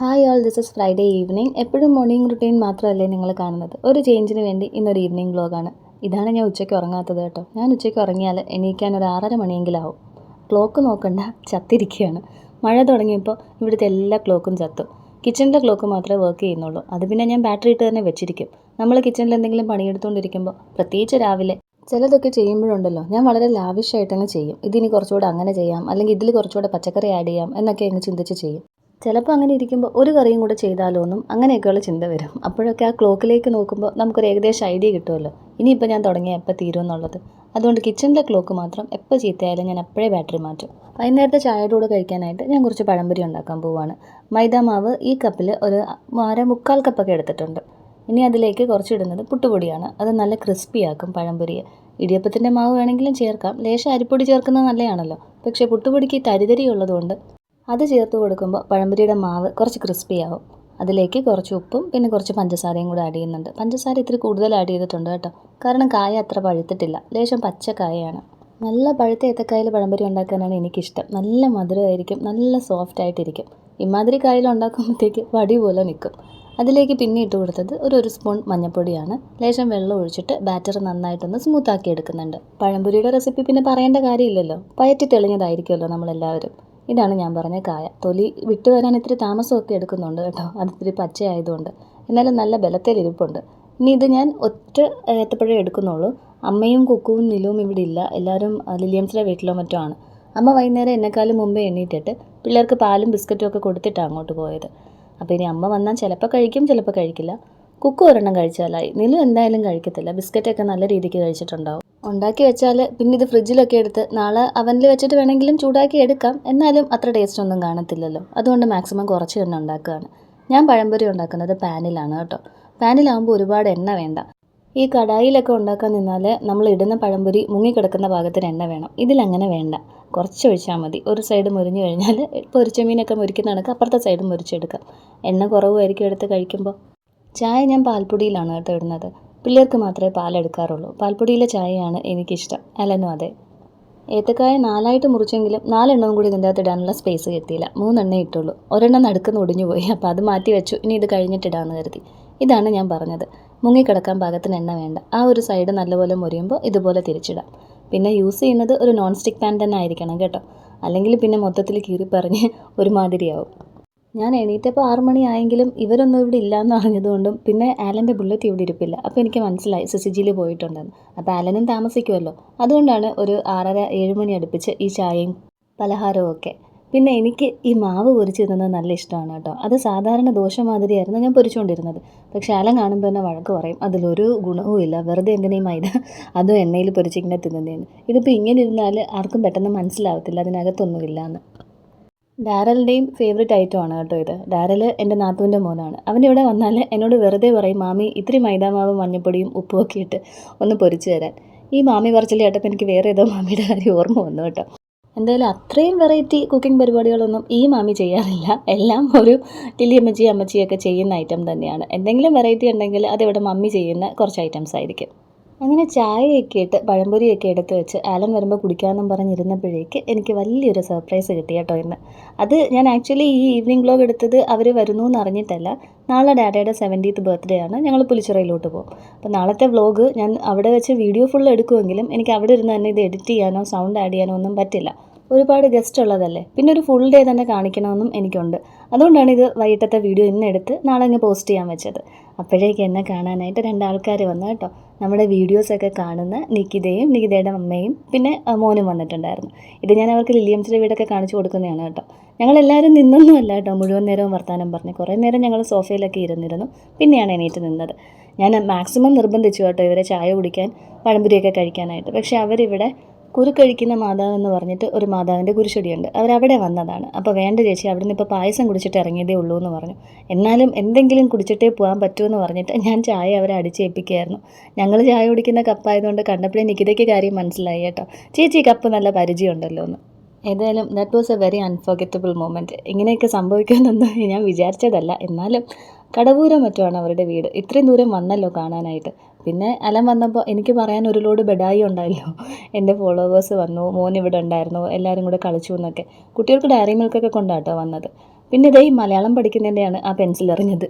Hi all, this is Friday evening. എപ്പോഴും morning routine മാത്രമല്ലേ നിങ്ങൾ കാണുന്നത്. ഒരു ചേഞ്ചിന് വേണ്ടി ഇന്നൊരു ഈവനിങ് വ്ലോഗാണ്. ഇതാണ് ഞാൻ ഉച്ചയ്ക്ക് ഉറങ്ങാത്തത് കേട്ടോ. ഞാൻ ഉച്ചയ്ക്ക് ഉറങ്ങിയാൽ എണീക്കാൻ ഒരു 6:30 മണിയെങ്കിലും ആവും. ക്ലോക്ക് നോക്കണ്ട, ചത്തിരിക്കുകയാണ്. മഴ തുടങ്ങിയപ്പോൾ ഇവിടുത്തെ എല്ലാ ക്ലോക്കും ചത്തു. കിച്ചണിൻ്റെ ക്ലോക്ക് മാത്രമേ വർക്ക് ചെയ്യുന്നുള്ളൂ. അത് പിന്നെ ഞാൻ ബാറ്ററി ഇട്ട് തന്നെ വെച്ചിരിക്കും. നമ്മൾ കിച്ചണിൽ എന്തെങ്കിലും പണിയെടുത്തുകൊണ്ടിരിക്കുമ്പോൾ, പ്രത്യേകിച്ച് രാവിലെ ചിലതൊക്കെ ചെയ്യുമ്പോഴുണ്ടല്ലോ, ഞാൻ വളരെ ലാവിഷായിട്ടങ്ങ് ചെയ്യും. ഇതിനി കുറച്ചുകൂടെ അങ്ങനെ ചെയ്യാം, അല്ലെങ്കിൽ ഇതിൽ കുറച്ചുകൂടെ പച്ചക്കറി ആഡ് ചെയ്യാം എന്നൊക്കെ അങ്ങ് ചിന്തിച്ച് ചെയ്യും. ചിലപ്പോൾ അങ്ങനെ ഇരിക്കുമ്പോൾ ഒരു കറിയും കൂടെ ചെയ്താലോ എന്നും അങ്ങനെയൊക്കെയുള്ള ചിന്ത വരും. അപ്പോഴൊക്കെ ആ ക്ലോക്കിലേക്ക് നോക്കുമ്പോൾ നമുക്കൊരു ഏകദേശം ഐഡിയ കിട്ടുമല്ലോ, ഇനിയിപ്പോൾ ഞാൻ തുടങ്ങിയാൽ എപ്പോൾ തീരും എന്നുള്ളത്. അതുകൊണ്ട് കിച്ചണിലെ ക്ലോക്ക് മാത്രം എപ്പോൾ ചീത്തയായാലും ഞാൻ എപ്പോഴേ ബാറ്ററി മാറ്റും. വൈകുന്നേരത്തെ ചായയുടെ കൂടെ കഴിക്കാനായിട്ട് ഞാൻ കുറച്ച് പഴംപൊരി ഉണ്ടാക്കാൻ പോവുകയാണ്. മൈദാമാവ് ഈ കപ്പിൽ ഒരു 1/4 കപ്പൊക്കെ എടുത്തിട്ടുണ്ട്. ഇനി അതിലേക്ക് കുറച്ചിടുന്നത് പുട്ടുപൊടിയാണ്. അത് നല്ല ക്രിസ്പിയാക്കും പഴംപൊരിയെ. ഇടിയപ്പത്തിൻ്റെ മാവ് വേണമെങ്കിലും ചേർക്കാം, ലേശം അരിപ്പൊടി ചേർക്കുന്നത് നല്ലതാണല്ലോ. പക്ഷേ പുട്ടുപൊടിക്ക് തരിതരി ഉള്ളതുകൊണ്ട് അത് ചേർത്ത് കൊടുക്കുമ്പോൾ പഴംപൊരിയുടെ മാവ് കുറച്ച് ക്രിസ്പിയാവും. അതിലേക്ക് കുറച്ച് ഉപ്പും പിന്നെ കുറച്ച് പഞ്ചസാരയും കൂടെ ആഡ് ചെയ്യുന്നുണ്ട്. പഞ്ചസാര ഇത്തിരി കൂടുതൽ ആഡ് ചെയ്തിട്ടുണ്ട് കേട്ടോ, കാരണം കായ അത്ര പഴുത്തിട്ടില്ല, ലേശം പച്ച കായയാണ്. നല്ല പഴുത്ത ഏത്തക്കായയിൽ പഴംപൊരി ഉണ്ടാക്കാനാണ് എനിക്കിഷ്ടം. നല്ല മധുരമായിരിക്കും, നല്ല സോഫ്റ്റ് ആയിട്ടിരിക്കും. ഇമാതിരി കായൽ ഉണ്ടാക്കുമ്പോഴത്തേക്ക് വടി പോലെ നിൽക്കും. അതിലേക്ക് പിന്നെ ഇട്ട് കൊടുത്തത് ഒരു സ്പൂൺ മഞ്ഞൾപ്പൊടിയാണ്. ലേശം വെള്ളം ഒഴിച്ചിട്ട് ബാറ്റർ നന്നായിട്ടൊന്ന് സ്മൂത്താക്കി എടുക്കുന്നുണ്ട്. പഴംപൊരിയുടെ റെസിപ്പി പിന്നെ പറയേണ്ട കാര്യമില്ലല്ലോ, പയറ്റി തെളിഞ്ഞതായിരിക്കുമല്ലോ നമ്മളെല്ലാവരും. ഇതാണ് ഞാൻ പറഞ്ഞ കായ. തൊലി വിട്ട് വരാൻ ഇത്തിരി താമസമൊക്കെ എടുക്കുന്നുണ്ട് കേട്ടോ, അതിത്തിരി പച്ചയായതുകൊണ്ട്. എന്നാലും നല്ല ബലത്തിലിരിപ്പുണ്ട്. ഇനി ഇത് ഞാൻ ഒറ്റ ഏത്തപ്പഴം എടുക്കുന്നുള്ളൂ. അമ്മയും കുക്കുവും നിലുവും ഇവിടെ ഇല്ല, എല്ലാവരും ലില്ലിയംസിലെ വീട്ടിലോ മറ്റോ ആണ്. അമ്മ വൈകുന്നേരം എന്നെക്കാളും മുമ്പേ എണ്ണീറ്റിട്ട് പിള്ളേർക്ക് പാലും ബിസ്ക്കറ്റും ഒക്കെ കൊടുത്തിട്ടാണ് അങ്ങോട്ട് പോയത്. അപ്പോൾ ഇനി അമ്മ വന്നാൽ ചിലപ്പോൾ കഴിക്കും, ചിലപ്പോൾ കഴിക്കില്ല. കുക്കു ഒരെണ്ണം കഴിച്ചാലായി. നിലു എന്തായാലും കഴിക്കത്തില്ല, ബിസ്ക്കറ്റൊക്കെ നല്ല രീതിക്ക് കഴിച്ചിട്ടുണ്ടാവും. ഉണ്ടാക്കി വെച്ചാൽ പിന്നെ ഇത് ഫ്രിഡ്ജിലൊക്കെ എടുത്ത് നാളെ അവനിൽ വെച്ചിട്ട് വേണമെങ്കിലും ചൂടാക്കി എടുക്കാം. എന്നാലും അത്ര ടേസ്റ്റ് ഒന്നും കാണത്തില്ലല്ലോ. അതുകൊണ്ട് മാക്സിമം കുറച്ച് തന്നെ ഉണ്ടാക്കുകയാണ്. ഞാൻ പഴംപൊരി ഉണ്ടാക്കുന്നത് പാനിലാണ് കേട്ടോ. പാനിലാകുമ്പോൾ ഒരുപാട് എണ്ണ വേണ്ട. ഈ കടായിലൊക്കെ ഉണ്ടാക്കാൻ നിന്നാൽ നമ്മൾ ഇടുന്ന പഴംപൊരി മുങ്ങിക്കിടക്കുന്ന പാകത്തിന് എണ്ണ വേണം. ഇതിലങ്ങനെ വേണ്ട, കുറച്ച് ഒഴിച്ചാൽ മതി. ഒരു സൈഡ് മുരിഞ്ഞു കഴിഞ്ഞാൽ പൊരിച്ച മീനൊക്കെ മുരിക്കുന്ന കണക്ക് അപ്പുറത്തെ സൈഡ് മുരിച്ചെടുക്കാം. എണ്ണ കുറവായിരിക്കും എടുത്ത് കഴിക്കുമ്പോൾ. ചായ ഞാൻ പാൽപ്പൊടിയിലാണ് കേട്ടോ ഇടുന്നത്. പിള്ളേർക്ക് മാത്രമേ പാലെടുക്കാറുള്ളൂ. പാൽപ്പൊടിയിലെ ചായയാണ് എനിക്കിഷ്ടം. അലനും അതെ. ഏത്തക്കായ 4ആയിട്ട് മുറിച്ചെങ്കിലും 4 എണ്ണവും കൂടി ഇതിൻ്റെ അകത്ത് ഇടാനുള്ള സ്പേസ് കിട്ടിയില്ല. 3 എണ്ണേ ഇട്ടുള്ളൂ. ഒരെണ്ണം നടുക്കുന്ന് ഒടിഞ്ഞു പോയി, അപ്പോൾ അത് മാറ്റി വെച്ചു. ഇനി ഇത് കഴിഞ്ഞിട്ടിടാമെന്ന് കരുതി. ഇതാണ് ഞാൻ പറഞ്ഞത്, മുങ്ങിക്കിടക്കാൻ പാകത്തിന് എണ്ണ വേണ്ട. ആ ഒരു സൈഡ് നല്ലപോലെ മുറിയുമ്പോൾ ഇതുപോലെ തിരിച്ചിടാം. പിന്നെ യൂസ് ചെയ്യുന്നത് ഒരു നോൺ സ്റ്റിക്ക് പാൻ തന്നെ ആയിരിക്കണം കേട്ടോ, അല്ലെങ്കിൽ പിന്നെ മൊത്തത്തിൽ കീറിപ്പറിഞ്ഞ് ഒരുമാതിരിയാവും. ഞാൻ എണീറ്റപ്പോൾ 6 മണി ആയെങ്കിലും ഇവരൊന്നും ഇവിടെ ഇല്ലയെന്ന് അറിഞ്ഞതുകൊണ്ടും പിന്നെ ആലൻ്റെ ബുള്ളറ്റ് ഇവിടെ ഇരിപ്പില്ല. അപ്പോൾ എനിക്ക് മനസ്സിലായി സിസിജിയിൽ പോയിട്ടുണ്ടെന്ന്. അപ്പോൾ ആലനും താമസിക്കുമല്ലോ, അതുകൊണ്ടാണ് ഒരു 6:30 7 മണി അടുപ്പിച്ച് ഈ ചായയും പലഹാരവും ഒക്കെ. പിന്നെ എനിക്ക് ഈ മാവ് പൊരിച്ച് തിന്നുന്നത് നല്ല ഇഷ്ടമാണ് കേട്ടോ. അത് സാധാരണ ദോശ മാതിരിയായിരുന്നു ഞാൻ പൊരിച്ചുകൊണ്ടിരുന്നത്. പക്ഷേ ആലൻ കാണുമ്പോൾ തന്നെ വഴക്ക് പറയും, അതിലൊരു ഗുണവും ഇല്ല, വെറുതെ എന്തിനാ ഈ മൈദ അതും എണ്ണയിൽ പൊരിച്ചിങ്ങനെ തിന്നുന്നതെന്ന്. ഇതിപ്പോൾ ഇങ്ങനെ ഇരുന്നാൽ ആർക്കും പെട്ടെന്ന് മനസ്സിലാവത്തില്ല അതിനകത്തൊന്നുമില്ല എന്ന്. ഡാരലിൻ്റെയും ഫേവറേറ്റ് ഐറ്റമാണ് കേട്ടോ ഇത്. ഡാരൽ എൻ്റെ നാത്തൂൻ്റെ മോനാണ്. അവനിവിടെ വന്നാൽ എന്നോട് വെറുതെ പറയും, മാമി ഇത്തിരി മൈദാമാവും മഞ്ഞപ്പൊടിയും ഉപ്പും ഒക്കെ ഇട്ട് ഒന്ന് പൊരിച്ചു തരാൻ. ഈ മാമി പറച്ചിൽ കേട്ടപ്പോൾ എനിക്ക് വേറെ ഏതോ മാമിയുടെ കാര്യം ഓർമ്മ വന്നു കേട്ടോ. എന്തായാലും അത്രയും വെറൈറ്റി കുക്കിംഗ് പരിപാടികളൊന്നും ഈ മാമി ചെയ്യാറില്ല. എല്ലാം ഒരു ലില്ലിയമ്മച്ചി അമ്മച്ചിയൊക്കെ ചെയ്യുന്ന ഐറ്റം തന്നെയാണ്. എന്തെങ്കിലും വെറൈറ്റി ഉണ്ടെങ്കിൽ അതിവിടെ മമ്മി ചെയ്യുന്ന കുറച്ച് ഐറ്റംസ് ആയിരിക്കും. അങ്ങനെ ചായയൊക്കെ ഇട്ട് പഴംപൊരിയൊക്കെ എടുത്ത് വെച്ച് ആലൻ വരുമ്പോൾ കുടിക്കാമെന്നും പറഞ്ഞിരുന്നപ്പോഴേക്ക് എനിക്ക് വലിയൊരു സർപ്രൈസ് കിട്ടി കേട്ടോ ഇന്ന്. അത് ഞാൻ ആക്ച്വലി ഈ ഈവനിങ് വ്ലോഗ് എടുത്തത് അവർ വരുന്നു എന്ന് അറിഞ്ഞിട്ടല്ല. നാളെ ഡാഡയുടെ 70th ബർത്ത്ഡേ ആണ്. ഞങ്ങൾ പുലിച്ചിറയിലോട്ട് പോകും. അപ്പോൾ നാളത്തെ വ്ലോഗ് ഞാൻ അവിടെ വെച്ച് വീഡിയോ ഫുൾ എടുക്കുമെങ്കിലും എനിക്ക് അവിടെ ഇരുന്ന് തന്നെ ഇത് എഡിറ്റ് ചെയ്യാനോ സൗണ്ട് ആഡ് ചെയ്യാനോ ഒന്നും പറ്റില്ല. ഒരുപാട് ഗസ്റ്റ് ഉള്ളതല്ലേ, പിന്നെ ഒരു ഫുൾ ഡേ തന്നെ കാണിക്കണമെന്നും എനിക്കുണ്ട്. അതുകൊണ്ടാണ് ഇത് വൈകിട്ടത്തെ വീഡിയോ ഇന്ന് എടുത്ത് നാളെ അങ്ങ് പോസ്റ്റ് ചെയ്യാൻ വെച്ചത്. അപ്പോഴേക്ക് എന്നെ കാണാനായിട്ട് 2 ആൾക്കാർ വന്നു കേട്ടോ. നമ്മുടെ വീഡിയോസൊക്കെ കാണുന്ന നികിതയും നികിതയുടെ അമ്മയും പിന്നെ മോനും വന്നിട്ടുണ്ടായിരുന്നു. ഇത് ഞാൻ അവർക്ക് ലില്ലിയംസിൻ്റെ വീടൊക്കെ കാണിച്ചു കൊടുക്കുന്നതാണ് കേട്ടോ. ഞങ്ങളെല്ലാവരും നിന്നൊന്നും അല്ല കേട്ടോ, മുഴുവൻ നേരവും വർത്താനം പറഞ്ഞ് കുറേ നേരം ഞങ്ങൾ സോഫയിലൊക്കെ ഇരുന്നിരുന്നു. പിന്നെയാണ് എണീറ്റ് നിന്നത്. ഞാൻ മാക്സിമം നിർബന്ധിച്ചു കേട്ടോ ഇവരെ ചായ കുടിക്കാൻ പഴംപൊരിയൊക്കെ കഴിക്കാനായിട്ട്. പക്ഷേ അവരിവിടെ കുരുക്കഴിക്കുന്ന മാതാവ് എന്ന് പറഞ്ഞിട്ട് ഒരു മാതാവിൻ്റെ കുരിശടിയുണ്ട്, അവരവിടെ വന്നതാണ്. അപ്പോൾ വേണ്ട ചേച്ചി, അവിടെ നിന്ന് ഇപ്പോൾ പായസം കുടിച്ചിട്ട് ഇറങ്ങിയതേ ഉള്ളൂ എന്ന് പറഞ്ഞു. എന്നാലും എന്തെങ്കിലും കുടിച്ചിട്ടേ പോകാൻ പറ്റുമെന്ന് പറഞ്ഞിട്ട് ഞാൻ ചായ അവരെ അടിച്ചേൽപ്പിക്കുകയായിരുന്നു. ഞങ്ങൾ ചായ കുടിക്കുന്ന കപ്പായതുകൊണ്ട് കണ്ടപ്പോഴേ നികിതയ്ക്ക് കാര്യം മനസ്സിലായി കേട്ടോ. ചേച്ചി കപ്പ് നല്ല പരിചയമുണ്ടല്ലോ എന്ന്. ഏതായാലും that was A very unforgettable moment. ഇങ്ങനെയൊക്കെ സംഭവിക്കുമെന്നൊന്നും ഞാൻ വിചാരിച്ചതല്ല. എന്നാലും കടവൂരോ മറ്റോ ആണ് അവരുടെ വീട്. ഇത്രയും ദൂരം വന്നല്ലോ കാണാനായിട്ട്. പിന്നെ അലൻ വന്നപ്പോൾ എനിക്ക് പറയാൻ ഒരു ലോഡ് ബെഡായി ഉണ്ടായല്ലോ. എൻ്റെ ഫോളോവേഴ്സ് വന്നു, മോൻ ഇവിടെ ഉണ്ടായിരുന്നു, എല്ലാവരും കൂടെ കളിച്ചു എന്നൊക്കെ. കുട്ടികൾക്ക് ഡയറി മിൽക്കൊക്കെ കൊണ്ടാട്ടോ വന്നത്. പിന്നെ ഇതേ മലയാളം പഠിക്കുന്നതിൻ്റെയാണ് ആ പെൻസിൽ എറിഞ്ഞത്.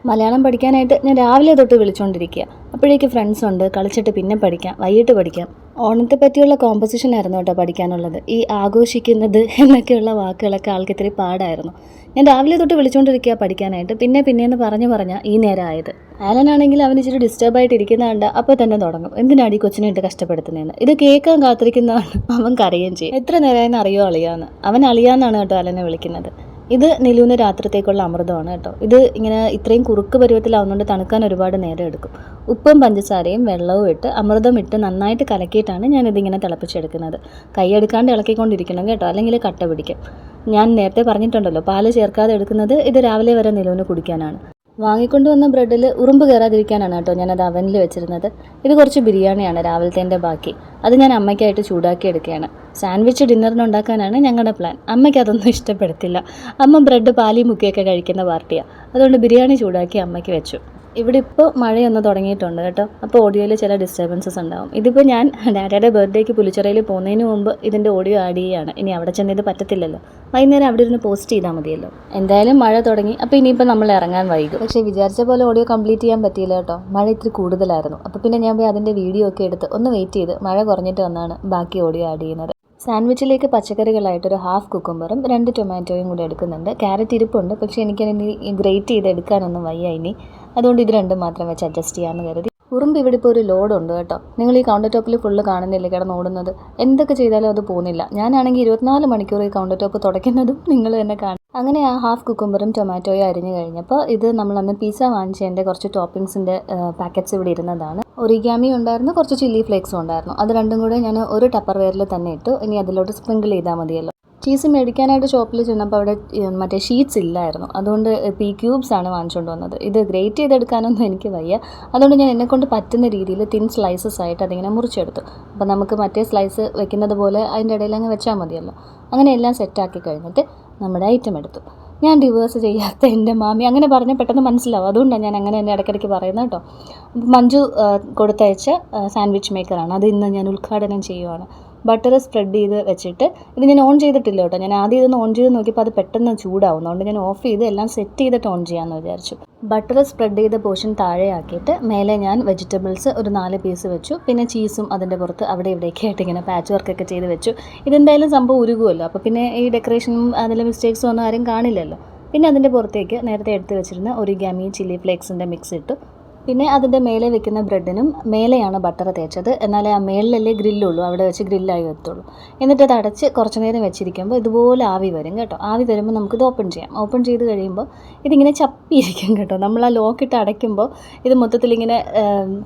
മലയാളം പഠിക്കാനായിട്ട് ഞാൻ രാവിലെ തൊട്ട് വിളിച്ചുകൊണ്ടിരിക്കുക. അപ്പോഴേക്ക് ഫ്രണ്ട്സ് ഉണ്ട്, കളിച്ചിട്ട് പിന്നെ പഠിക്കാം, വൈകിട്ട് പഠിക്കാം. ഓണത്തെ പറ്റിയുള്ള കോമ്പസിഷൻ ആയിരുന്നു കേട്ടോ പഠിക്കാനുള്ളത്. ഈ ആഘോഷിക്കുന്നത് എന്നൊക്കെയുള്ള വാക്കുകളൊക്കെ ആൾക്ക് ഇത്തിരി പാടായിരുന്നു. ഞാൻ രാവിലെ തൊട്ട് വിളിച്ചുകൊണ്ടിരിക്കുക പഠിക്കാനായിട്ട്. പിന്നെയെന്ന് പറഞ്ഞാൽ ഈ നേരം ആയത്. ആലനാണെങ്കിൽ അവന് ഇച്ചിരി ഡിസ്റ്റർബായിട്ട് ഇരിക്കുന്ന കണ്ട അപ്പോൾ തന്നെ തുടങ്ങും, എന്തിനാടി കൊച്ചിനെ ഇട്ട് കഷ്ടപ്പെടുത്തുന്നതെന്ന്. ഇത് കേൾക്കാൻ കാത്തിരിക്കുന്നതാണ്. അവൻ കരയുകയും ചെയ്യും. എത്ര നേരമായെന്ന് അറിയോ അളിയാന്ന്. അവൻ അളിയാന്നാണ് കേട്ടോ അലനെ വിളിക്കുന്നത്. ഇത് നിലുവിന് രാത്രിത്തേക്കുള്ള അമൃതമാണ് കേട്ടോ. ഇത് ഇങ്ങനെ ഇത്രയും കുറുക്ക് പരുവത്തിലാവുന്നതുകൊണ്ട് തണുക്കാൻ ഒരുപാട് നേരം എടുക്കും. ഉപ്പും പഞ്ചസാരയും വെള്ളവും ഇട്ട് അമൃതം ഇട്ട് നന്നായിട്ട് കലക്കിയിട്ടാണ് ഞാനിതിങ്ങനെ തിളപ്പിച്ചെടുക്കുന്നത്. കൈയെടുക്കാണ്ട് ഇളക്കിക്കൊണ്ടിരിക്കണം കേട്ടോ, അല്ലെങ്കിൽ കട്ട പിടിക്കും. ഞാൻ നേരത്തെ പറഞ്ഞിട്ടുണ്ടല്ലോ, പാല് ചേർക്കാതെ എടുക്കുന്നത് ഇത് രാവിലെ വരെ നിലുവിന് കുടിക്കാനാണ്. വാങ്ങിക്കൊണ്ട് വന്ന ബ്രെഡിൽ ഉറുമ്പ് കയറാതിരിക്കാനാണ് കേട്ടോ ഞാനത് അവനിൽ വെച്ചിരുന്നത്. ഇത് കുറച്ച് ബിരിയാണിയാണ് രാവിലത്തേൻ്റെ ബാക്കി. അത് ഞാൻ അമ്മയ്ക്കായിട്ട് ചൂടാക്കി എടുക്കുകയാണ്. സാൻഡ്വിച്ച് ഡിന്നറിന് ഉണ്ടാക്കാനാണ് ഞങ്ങളുടെ പ്ലാൻ. അമ്മയ്ക്ക് അതൊന്നും ഇഷ്ടപ്പെടത്തില്ല. അമ്മ ബ്രെഡ് പാലി മുക്കിയൊക്കെ കഴിക്കുന്ന പാർട്ടിയാണ്. അതുകൊണ്ട് ബിരിയാണി ചൂടാക്കി അമ്മയ്ക്ക് വെച്ചു. ഇവിടെ ഇപ്പോൾ മഴയൊന്ന് തുടങ്ങിയിട്ടുണ്ട് കേട്ടോ. അപ്പോൾ ഓഡിയോയിൽ ചില ഡിസ്റ്റർബൻസസ് ഉണ്ടാവും. ഇതിപ്പോൾ ഞാൻ ഡാഡയുടെ ബർത്ത്ഡേക്ക് പുലിച്ചിറയിൽ പോകുന്നതിന് മുമ്പ് ഇതിൻ്റെ ഓഡിയോ ആഡ് ചെയ്യുകയാണ്. ഇനി അവിടെ ചെന്ന് ഇത് പറ്റത്തില്ലല്ലോ, വൈകുന്നേരം അവിടെ ഇരുന്ന് പോസ്റ്റ് ചെയ്താൽ മതിയല്ലോ. എന്തായാലും മഴ തുടങ്ങി, അപ്പോൾ ഇനിയിപ്പോൾ നമ്മൾ ഇറങ്ങാൻ വൈകും. പക്ഷേ വിചാരിച്ച പോലെ ഓഡിയോ കംപ്ലീറ്റ് ചെയ്യാൻ പറ്റിയില്ല കേട്ടോ. മഴ ഇത്തിരി കൂടുതലായിരുന്നു. അപ്പോൾ പിന്നെ ഞാൻ പോയി അതിൻ്റെ വീഡിയോ ഒക്കെ എടുത്ത് ഒന്ന് വെയിറ്റ് ചെയ്ത് മഴ കുറഞ്ഞിട്ട് വന്നാണ് ബാക്കി ഓഡിയോ ആഡ് ചെയ്യുന്നത്. സാൻഡ്വിച്ചിലേക്ക് പച്ചക്കറികളായിട്ടൊരു ഹാഫ് കുക്കുംബറും 2 ടൊമാറ്റോയും കൂടി എടുക്കുന്നുണ്ട്. ക്യാരറ്റ് ഇരിപ്പുണ്ട്, പക്ഷേ എനിക്കതിന് ഗ്രേറ്റ് ചെയ്ത് എടുക്കാനൊന്നും വയ്യ ഇനി. അതുകൊണ്ട് ഇത് രണ്ടും മാത്രം വെച്ച് അഡ്ജസ്റ്റ് ചെയ്യാമെന്ന് കരുതി. ഉറുമ്പ് ഇവിടെ ഇപ്പോൾ ഒരു ലോഡുണ്ട് കേട്ടോ. നിങ്ങൾ ഈ കൗണ്ടർ ടോപ്പിൽ ഫുള്ള് കാണുന്നില്ലേ കിടന്നോടുന്നത്. എന്തൊക്കെ ചെയ്താലും അത് പോകുന്നില്ല. ഞാനാണെങ്കിൽ 24 മണിക്കൂർ ഈ കൗണ്ടർ ടോപ്പ് തുടയ്ക്കുന്നതും നിങ്ങൾ തന്നെ കാണും. അങ്ങനെ ആ ഹാഫ് കുക്കുംബറും ടൊമാറ്റോയും അരിഞ്ഞു കഴിഞ്ഞപ്പോൾ ഇത് നമ്മളന്ന് പിസ്സ വാങ്ങിച്ചതിൻ്റെ കുറച്ച് ടോപ്പിങ്സിൻ്റെ പാക്കറ്റ്സ് ഇവിടെ ഇരുന്നതാണ്. ഒറിഗാമി ഉണ്ടായിരുന്നു, കുറച്ച് ചില്ലി ഫ്ലേക്സും ഉണ്ടായിരുന്നു. അത് രണ്ടും കൂടെ ഞാൻ ഒരു ടപ്പർ വെയറിൽ തന്നെ ഇട്ടു. ഇനി അതിലോട്ട് സ്പ്രിങ്കിൾ ചെയ്താൽ മതിയല്ലോ. ചീസ് മേടിക്കാനായിട്ട് ഷോപ്പിൽ ചെന്നപ്പോൾ അവിടെ മറ്റേ ഷീറ്റ്സ് ഇല്ലായിരുന്നു. അതുകൊണ്ട് പീ ക്യൂബ്സ് ആണ് വാങ്ങിച്ചുകൊണ്ട് വന്നത്. ഇത് ഗ്രേറ്റ് ചെയ്തെടുക്കാനൊന്നും എനിക്ക് വയ്യ. അതുകൊണ്ട് ഞാൻ എന്നെക്കൊണ്ട് പറ്റുന്ന രീതിയിൽ തിൻ സ്ലൈസസ് ആയിട്ട് അതിങ്ങനെ മുറിച്ചെടുത്തു. അപ്പോൾ നമുക്ക് മറ്റേ സ്ലൈസ് വെക്കുന്നത് പോലെ അതിൻ്റെ ഇടയിൽ അങ്ങ് വെച്ചാൽ മതിയല്ലോ. അങ്ങനെ എല്ലാം സെറ്റാക്കി കഴിഞ്ഞിട്ട് നമ്മുടെ ഐറ്റം എടുത്തു. ഞാൻ ഡിവേഴ്സ് ചെയ്യാത്ത എൻ്റെ മാമി അങ്ങനെ പറഞ്ഞാൽ പെട്ടെന്ന് മനസ്സിലാവും. അതുകൊണ്ടാണ് ഞാൻ അങ്ങനെ തന്നെ ഇടയ്ക്കിടയ്ക്ക് പറയുന്നത് കേട്ടോ. മഞ്ജു കൊടുത്തയച്ച സാൻഡ്വിച്ച് മേക്കറാണ്. അത് ഇന്ന് ഞാൻ ഉദ്ഘാടനം ചെയ്യുവാണ്. ബട്ടർ സ്പ്രെഡ് ചെയ്ത് വെച്ചിട്ട് ഇത് ഞാൻ ഓൺ ചെയ്തിട്ടില്ല കേട്ടോ. ഞാൻ ആദ്യം ഇതൊന്ന് ഓൺ ചെയ്ത് നോക്കിയപ്പോൾ അത് പെട്ടെന്ന് ചൂടാവും. അതുകൊണ്ട് ഞാൻ ഓഫ് ചെയ്ത് എല്ലാം സെറ്റ് ചെയ്തിട്ട് ഓൺ ചെയ്യാമെന്ന് വിചാരിച്ചു. ബട്ടർ സ്പ്രെഡ് ചെയ്ത പോർഷൻ താഴെയാക്കിയിട്ട് മേലെ ഞാൻ വെജിറ്റബിൾസ് ഒരു 4 പീസ് വെച്ചു. പിന്നെ ചീസും അതിൻ്റെ പുറത്ത് അവിടെ ഇവിടെയൊക്കെ ആയിട്ട് ഇങ്ങനെ പാച്ച് വർക്കൊക്കെ ചെയ്ത് വെച്ചു. ഇതെന്തായാലും സംഭവം ഉരുകുമല്ലോ. അപ്പോൾ പിന്നെ ഈ ഡെക്കറേഷനും അതിലെ മിസ്റ്റേക്സും ഒന്നും ആരും കാണില്ലല്ലോ. പിന്നെ അതിൻ്റെ പുറത്തേക്ക് നേരത്തെ എടുത്ത് വെച്ചിരുന്ന ഒറിഗാമി ചില്ലി ഫ്ലേക്സിൻ്റെ മിക്സ് ഇട്ടു. പിന്നെ അതിൻ്റെ മേലെ വെക്കുന്ന ബ്രെഡിനും മേലെയാണ് ബട്ടർ തേച്ചത്. എന്നാലേ ആ മേളിലല്ലേ ഗ്രില്ലുള്ളൂ, അവിടെ വെച്ച് ഗ്രില്ലായി വരത്തുള്ളൂ. എന്നിട്ട് അത് അടച്ച് കുറച്ച് നേരം വെച്ചിരിക്കുമ്പോൾ ഇതുപോലെ ആവി വരും കേട്ടോ. ആവി വരുമ്പോൾ നമുക്കിത് ഓപ്പൺ ചെയ്യാം. ഓപ്പൺ ചെയ്ത് കഴിയുമ്പോൾ ഇതിങ്ങനെ ചപ്പിയിരിക്കും കേട്ടോ. നമ്മൾ ആ ലോക്കിട്ട് അടയ്ക്കുമ്പോൾ ഇത് മൊത്തത്തിലിങ്ങനെ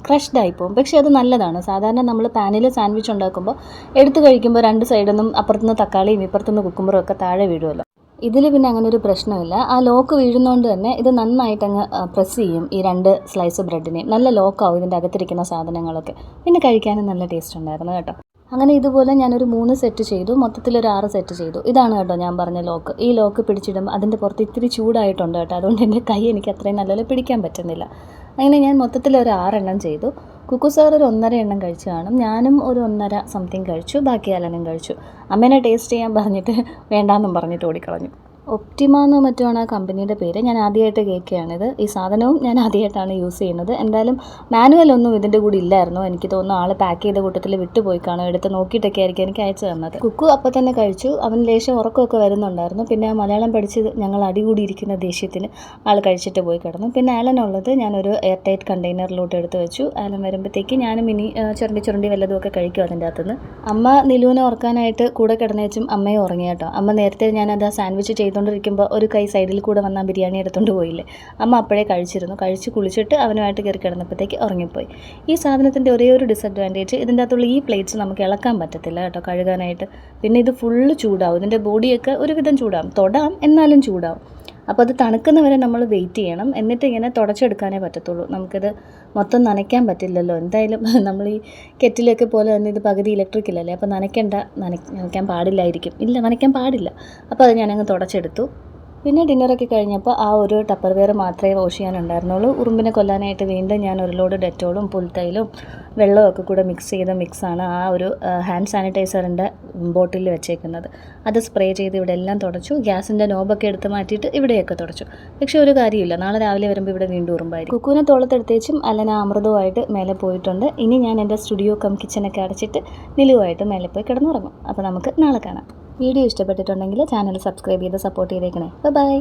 ക്രഷ്ഡായി പോകും. പക്ഷേ അത് നല്ലതാണ്. സാധാരണ നമ്മൾ പാനിൽ സാൻഡ്വിച്ച് ഉണ്ടാക്കുമ്പോൾ എടുത്ത് കഴിക്കുമ്പോൾ 2 സൈഡിൽ നിന്നും അപ്പുറത്തുനിന്ന് തക്കാളിയും ഇപ്പുറത്തുനിന്ന് കുക്കുമ്പറും ഒക്കെ താഴെ വീഴുമല്ലോ. ഇതിൽ പിന്നെ അങ്ങനെ ഒരു പ്രശ്നമില്ല. ആ ലോക്ക് വീഴുന്നതുകൊണ്ട് തന്നെ ഇത് നന്നായിട്ട് അങ്ങ് പ്രസ് ചെയ്യും ഈ 2 സ്ലൈസ് ബ്രെഡിനെ. നല്ല ലോക്കാവും ഇതിൻ്റെ അകത്തിരിക്കുന്ന സാധനങ്ങളൊക്കെ. പിന്നെ കഴിക്കാനും നല്ല ടേസ്റ്റ് ഉണ്ടായിരുന്നു കേട്ടോ. അങ്ങനെ ഇതുപോലെ ഞാനൊരു 3 സെറ്റ് ചെയ്തു. മൊത്തത്തിലൊരു 6 സെറ്റ് ചെയ്തു. ഇതാണ് കേട്ടോ ഞാൻ പറഞ്ഞ ലോക്ക്. ഈ ലോക്ക് പിടിച്ചിടുമ്പോൾ അതിൻ്റെ പുറത്ത് ഇത്തിരി ചൂടായിട്ടുണ്ട് കേട്ടോ. അതുകൊണ്ട് എൻ്റെ കൈ എനിക്ക് അത്രയും നല്ലപോലെ പിടിക്കാൻ പറ്റുന്നില്ല. അങ്ങനെ ഞാൻ മൊത്തത്തിലൊരു 6 എണ്ണം ചെയ്തു. കുക്കു സാർ ഒരു 1.5 എണ്ണം കഴിച്ച് കാണും. ഞാനും ഒരു 1.5 സംതിങ് കഴിച്ചു. ബാക്കി അലനും കഴിച്ചു. അമ്മേനെ ടേസ്റ്റ് ചെയ്യാൻ പറഞ്ഞിട്ട് വേണ്ടാന്നും പറഞ്ഞിട്ട് ഓടിക്കളഞ്ഞു. ഒപ്റ്റിമ എന്നോ മറ്റുമാണ് ആ കമ്പനിയുടെ പേര്. ഞാൻ ആദ്യമായിട്ട് കേൾക്കുകയാണിത്. ഈ സാധനവും ഞാൻ ആദ്യമായിട്ടാണ് യൂസ് ചെയ്യുന്നത്. എന്തായാലും മാനുവലൊന്നും ഇതിൻ്റെ കൂടെ ഇല്ലായിരുന്നു. എനിക്ക് തോന്നുന്നു ആൾ പാക്ക് ചെയ്ത കൂട്ടത്തിൽ വിട്ടുപോയി കാണും. എടുത്ത് നോക്കിയിട്ടൊക്കെ ആയിരിക്കും എനിക്ക് അയച്ചു തന്നത്. കുക്കു അപ്പോൾ തന്നെ കഴിച്ചു. അവൻ ലേശം ഉറക്കമൊക്കെ വരുന്നുണ്ടായിരുന്നു. പിന്നെ ആ മലയാളം പഠിച്ച് ഞങ്ങൾ അടികൂടിയിരിക്കുന്ന ദേഷ്യത്തിന് ആൾ കഴിച്ചിട്ട് പോയി കിടന്നു. പിന്നെ ആലനുള്ളത് ഞാനൊരു എയർ ടൈറ്റ് കണ്ടെയ്നറിലോട്ട് എടുത്ത് വെച്ചു. ആലൻ വരുമ്പോഴത്തേക്ക് ഞാനും ഇനി ചുരണ്ടി വല്ലതുമൊക്കെ കഴിക്കും അതിൻ്റെ അകത്തുനിന്ന്. അമ്മ നിലുവിനെ ഉറക്കാനായിട്ട് കൂടെ കിടന്നേച്ചും അമ്മയും ഉറങ്ങി കേട്ടോ. അമ്മ നേരത്തെ ഞാനത് ആ സാൻഡ്വിച്ച് ചെയ്തുകൊണ്ടിരിക്കുമ്പോൾ ഒരു കൈ സൈഡിൽ കൂടെ വന്നാൽ ബിരിയാണി എടുത്തുകൊണ്ട് പോയില്ലേ. അമ്മ അപ്പോഴേ കഴിച്ചിരുന്നു. കഴിച്ച് കുളിച്ചിട്ട് അവനുമായിട്ട് കയറി കിടന്നപ്പോഴത്തേക്ക് ഉറങ്ങിപ്പോയി. ഈ സാധനത്തിൻ്റെ ഒരേ ഒരു ഡിസഡ്വാൻറ്റേജ് ഇതിൻ്റെ അകത്തുള്ള ഈ പ്ലേറ്റ്സ് നമുക്ക് ഇളക്കാൻ പറ്റത്തില്ല കേട്ടോ കഴുകാനായിട്ട്. പിന്നെ ഇത് ഫുള്ള് ചൂടാവും. ഇതിൻ്റെ ബോഡിയൊക്കെ ഒരുവിധം ചൂടാവും. തൊടാം എന്നാലും ചൂടാവും. അപ്പോൾ അത് തണുക്കുന്നവരെ നമ്മൾ വെയിറ്റ് ചെയ്യണം. എന്നിട്ട് ഇങ്ങനെ തുടച്ചെടുക്കാനേ പറ്റത്തുള്ളൂ. നമുക്കിത് മൊത്തം നനയ്ക്കാൻ പറ്റില്ലല്ലോ. എന്തായാലും നമ്മൾ ഈ കെറ്റിലൊക്കെ പോലെ തന്നെ ഇത് പകുതി ഇലക്ട്രിക്കലല്ലേ. അപ്പോൾ നനയ്ക്കാൻ പാടില്ലായിരിക്കും. ഇല്ല, നനയ്ക്കാൻ പാടില്ല. അപ്പോൾ അത് ഞാനങ്ങ് തുടച്ചെടുത്തു. പിന്നെ ഡിന്നറൊക്കെ കഴിഞ്ഞപ്പോൾ ആ ഒരു ടപ്പർ വെയർ മാത്രമേ വാഷ് ചെയ്യാനുണ്ടായിരുന്നുള്ളൂ. ഉറുമ്പിനെ കൊല്ലാനായിട്ട് വീണ്ടും ഞാൻ ഒരു ലോഡ് ഡെറ്റോളും പുൽത്തൈലും വെള്ളമൊക്കെ കൂടെ മിക്സ് ചെയ്ത മിക്സാണ് ആ ഒരു ഹാൻഡ് സാനിറ്റൈസറിൻ്റെ ബോട്ടിലിൽ വെച്ചേക്കുന്നത്. അത് സ്പ്രേ ചെയ്ത് ഇവിടെ എല്ലാം തുടച്ചു. ഗ്യാസിൻ്റെ നോബൊക്കെ എടുത്ത് മാറ്റിയിട്ട് ഇവിടെയൊക്കെ തുടച്ചു. പക്ഷേ ഒരു കാര്യമില്ല, നാളെ രാവിലെ വരുമ്പോൾ ഇവിടെ വീണ്ടും ഉറുമ്പായിരിക്കും. കുക്കുവിനെ തോളത്തെടുത്തേച്ചും അല്ലന അമൃതവുമായിട്ട് മേലെ പോയിട്ടുണ്ട്. ഇനി ഞാൻ എൻ്റെ സ്റ്റുഡിയോ കം കിച്ചനൊക്കെ അടച്ചിട്ട് നിലുവായിട്ട് മേലെ പോയി കിടന്നുറങ്ങും. അപ്പോൾ നമുക്ക് നാളെ കാണാം. വീഡിയോ ഇഷ്ടപ്പെട്ടിട്ടുണ്ടെങ്കിൽ ചാനൽ സബ്സ്ക്രൈബ് ചെയ്ത് സപ്പോർട്ട് ചെയ്തേക്കണേ. ബൈ.